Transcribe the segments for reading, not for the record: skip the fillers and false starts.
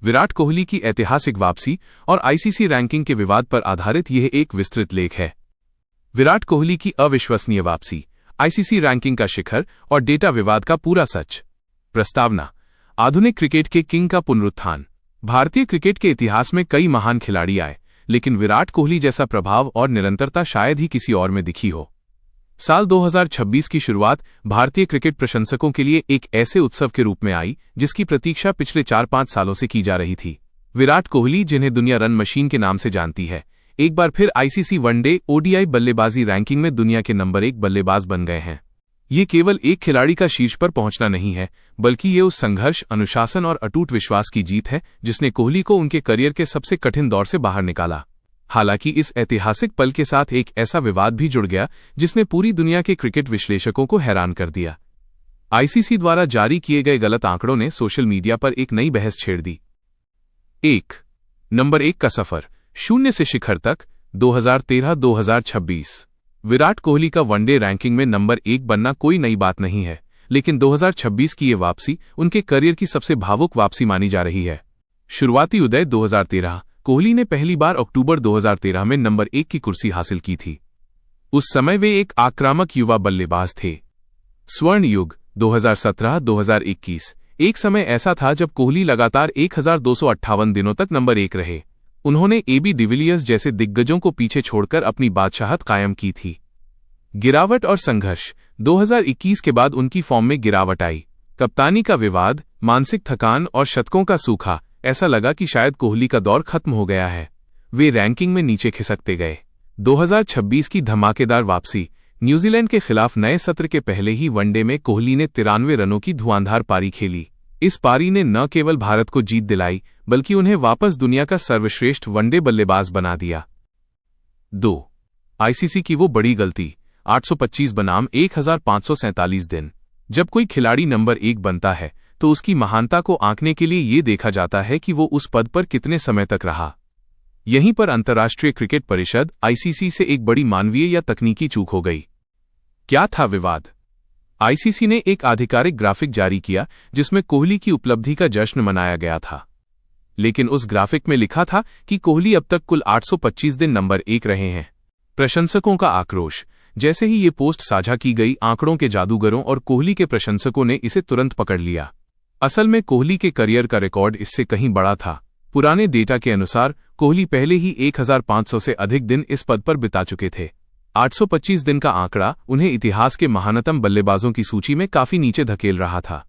विराट कोहली की ऐतिहासिक वापसी और आईसीसी रैंकिंग के विवाद पर आधारित यह एक विस्तृत लेख है। विराट कोहली की अविश्वसनीय वापसी, आईसीसी रैंकिंग का शिखर और डेटा विवाद का पूरा सच। प्रस्तावना: आधुनिक क्रिकेट के किंग का पुनरुत्थान। भारतीय क्रिकेट के इतिहास में कई महान खिलाड़ी आए, लेकिन विराट कोहली जैसा प्रभाव और निरंतरता शायद ही किसी और में दिखी हो। साल 2026 की शुरुआत भारतीय क्रिकेट प्रशंसकों के लिए एक ऐसे उत्सव के रूप में आई जिसकी प्रतीक्षा पिछले 4-5 सालों से की जा रही थी। विराट कोहली, जिन्हें दुनिया रन मशीन के नाम से जानती है, एक बार फिर आईसीसी वनडे ओडीआई बल्लेबाजी रैंकिंग में दुनिया के नंबर 1 बल्लेबाज बन गए हैं। ये केवल एक खिलाड़ी का शीर्ष पर पहुंचना नहीं है, बल्कि ये उस संघर्ष, अनुशासन और अटूट विश्वास की जीत है जिसने कोहली को उनके करियर के सबसे कठिन दौर से बाहर निकाला। हालांकि इस ऐतिहासिक पल के साथ एक ऐसा विवाद भी जुड़ गया जिसने पूरी दुनिया के क्रिकेट विश्लेषकों को हैरान कर दिया। आईसीसी द्वारा जारी किए गए गलत आंकड़ों ने सोशल मीडिया पर एक नई बहस छेड़ दी। 1. नंबर 1 का सफर, शून्य से शिखर तक, 2013-2026। विराट कोहली का वनडे रैंकिंग में नंबर 1 बनना कोई नई बात नहीं है, लेकिन 2026 की ये वापसी उनके करियर की सबसे भावुक वापसी मानी जा रही है। शुरुआती उदय 2013। कोहली ने पहली बार अक्टूबर 2013 में नंबर 1 की कुर्सी हासिल की थी। उस समय वे एक आक्रामक युवा बल्लेबाज थे। स्वर्ण युग 2017-2021। एक समय ऐसा था जब कोहली लगातार 1258 दिनों तक नंबर 1 रहे। उन्होंने एबी डिविलियर्स जैसे दिग्गजों को पीछे छोड़कर अपनी बादशाहत कायम की थी। गिरावट और संघर्ष, 2021 के बाद उनकी फॉर्म में गिरावट आई। कप्तानी का विवाद, मानसिक थकान और शतकों का सूखा, ऐसा लगा कि शायद कोहली का दौर खत्म हो गया है। वे रैंकिंग में नीचे खिसकते गए। 2026 की धमाकेदार वापसी, न्यूजीलैंड के खिलाफ नए सत्र के पहले ही वनडे में कोहली ने 93 रनों की धुआंधार पारी खेली। इस पारी ने न केवल भारत को जीत दिलाई, बल्कि उन्हें वापस दुनिया का सर्वश्रेष्ठ वनडे बल्लेबाज बना दिया। 2. आईसीसी की वो बड़ी गलती, 825 बनाम 1547 दिन। जब कोई खिलाड़ी नंबर 1 बनता है तो उसकी महानता को आंकने के लिए ये देखा जाता है कि वो उस पद पर कितने समय तक रहा। यहीं पर अंतर्राष्ट्रीय क्रिकेट परिषद आईसीसी से एक बड़ी मानवीय या तकनीकी चूक हो गई। क्या था विवाद? आईसीसी ने एक आधिकारिक ग्राफिक जारी किया जिसमें कोहली की उपलब्धि का जश्न मनाया गया था, लेकिन उस ग्राफिक में लिखा था कि कोहली अब तक कुल 825 दिन नंबर 1 रहे हैं। प्रशंसकों का आक्रोश। जैसे ही ये पोस्ट साझा की गई, आंकड़ों के जादूगरों और कोहली के प्रशंसकों ने इसे तुरंत पकड़ लिया। असल में कोहली के करियर का रिकॉर्ड इससे कहीं बड़ा था। पुराने डेटा के अनुसार कोहली पहले ही 1500 से अधिक दिन इस पद पर बिता चुके थे। 825 दिन का आंकड़ा उन्हें इतिहास के महानतम बल्लेबाजों की सूची में काफी नीचे धकेल रहा था।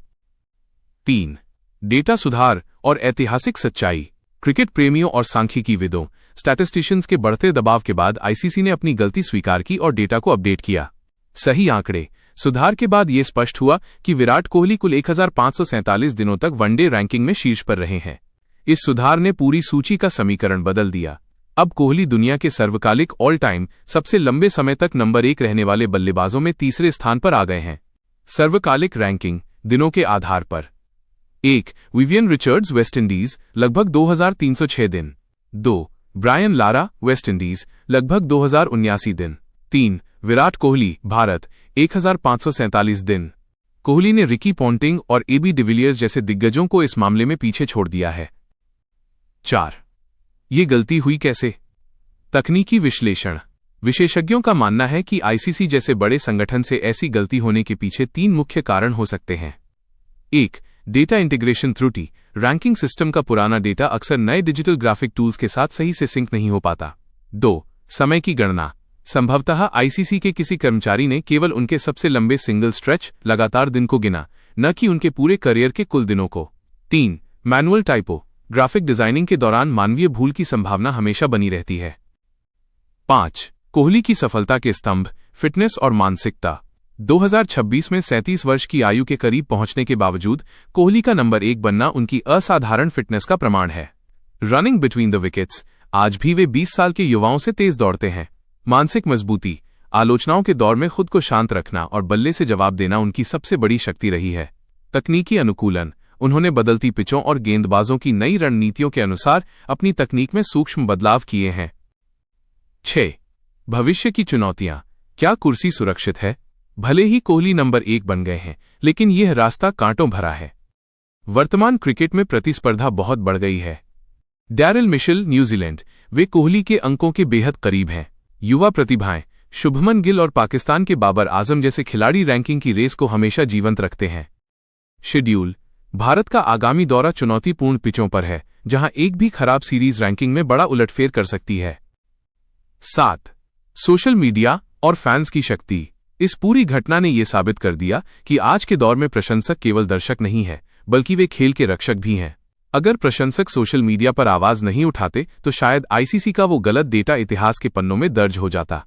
3. डेटा सुधार और ऐतिहासिक सच्चाई। क्रिकेट प्रेमियों और सांख्यिकीविदों, स्टैटिस्टिशियंस के बढ़ते दबाव के बाद आईसीसी ने अपनी गलती स्वीकार की और डेटा को अपडेट किया। सही आंकड़े, सुधार के बाद यह स्पष्ट हुआ कि विराट कोहली कुल 1547 दिनों तक वनडे रैंकिंग में शीर्ष पर रहे हैं। इस सुधार ने पूरी सूची का समीकरण बदल दिया। अब कोहली दुनिया के सर्वकालिक ऑल टाइम सबसे लंबे समय तक नंबर 1 रहने वाले बल्लेबाजों में तीसरे स्थान पर आ गए हैं। सर्वकालिक रैंकिंग, दिनों के आधार पर। 1. विवियन रिचर्ड्स, वेस्टइंडीज, लगभग 2306 दिन। 2. ब्रायन लारा, वेस्टइंडीज, लगभग 2079 दिन। 3. विराट कोहली, भारत, 1547 दिन। कोहली ने रिकी पॉन्टिंग और एबी डिविलियर्स जैसे दिग्गजों को इस मामले में पीछे छोड़ दिया है। 4. ये गलती हुई कैसे? तकनीकी विश्लेषण। विशेषज्ञों का मानना है कि आईसीसी जैसे बड़े संगठन से ऐसी गलती होने के पीछे 3 मुख्य कारण हो सकते हैं। 1. डेटा इंटीग्रेशन त्रुटि। रैंकिंग सिस्टम का पुराना डेटा अक्सर नए डिजिटल ग्राफिक टूल्स के साथ सही से सिंक नहीं हो पाता। 2. समय की गणना। संभवतः आईसीसी के किसी कर्मचारी ने केवल उनके सबसे लंबे सिंगल स्ट्रेच लगातार दिन को गिना, न कि उनके पूरे करियर के कुल दिनों को। 3. Manual typo. ग्राफिक डिजाइनिंग के दौरान मानवीय भूल की संभावना हमेशा बनी रहती है। 5. कोहली की सफलता के स्तंभ, फिटनेस और मानसिकता। 2026 में 37 वर्ष की आयु के करीब पहुंचने के बावजूद कोहली का नंबर 1 बनना उनकी असाधारण फिटनेस का प्रमाण है। रनिंग बिटवीन द विकेट्स, आज भी वे 20 साल के युवाओं से तेज दौड़ते हैं। मानसिक मजबूती, आलोचनाओं के दौर में खुद को शांत रखना और बल्ले से जवाब देना उनकी सबसे बड़ी शक्ति रही है। तकनीकी अनुकूलन, उन्होंने बदलती पिचों और गेंदबाजों की नई रणनीतियों के अनुसार अपनी तकनीक में सूक्ष्म बदलाव किए हैं। 6. भविष्य की चुनौतियां। क्या कुर्सी सुरक्षित है? भले ही कोहली नंबर 1 बन गए हैं, लेकिन यह रास्ता कांटों भरा है। वर्तमान क्रिकेट में प्रतिस्पर्धा बहुत बढ़ गई है। डैरिल मिशेल, न्यूजीलैंड, वे कोहली के अंकों के बेहद करीब हैं। युवा प्रतिभाएं शुभमन गिल और पाकिस्तान के बाबर आजम जैसे खिलाड़ी रैंकिंग की रेस को हमेशा जीवंत रखते हैं। शेड्यूल: भारत का आगामी दौरा चुनौतीपूर्ण पिचों पर है, जहां एक भी खराब सीरीज रैंकिंग में बड़ा उलटफेर कर सकती है। 7. सोशल मीडिया और फैंस की शक्ति। इस पूरी घटना ने यह साबित कर दिया कि आज के दौर में प्रशंसक केवल दर्शक नहीं है, बल्कि वे खेल के रक्षक भी हैं। अगर प्रशंसक सोशल मीडिया पर आवाज नहीं उठाते तो शायद आईसीसी का वो गलत डेटा इतिहास के पन्नों में दर्ज हो जाता।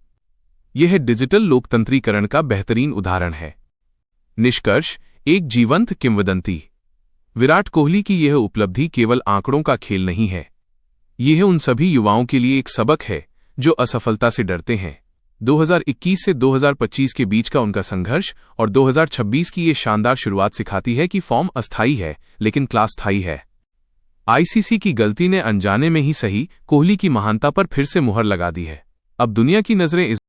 यह डिजिटल लोकतंत्रीकरण का बेहतरीन उदाहरण है। निष्कर्ष: एक जीवंत किंवदंती। विराट कोहली की यह उपलब्धि केवल आंकड़ों का खेल नहीं है, यह उन सभी युवाओं के लिए एक सबक है जो असफलता से डरते हैं। 2021 से 2025 के बीच का उनका संघर्ष और 2026 की ये शानदार शुरुआत सिखाती है कि फॉर्म अस्थायी है, लेकिन क्लास स्थायी है। आईसीसी की गलती ने अनजाने में ही सही कोहली की महानता पर फिर से मुहर लगा दी है। अब दुनिया की नजरें इस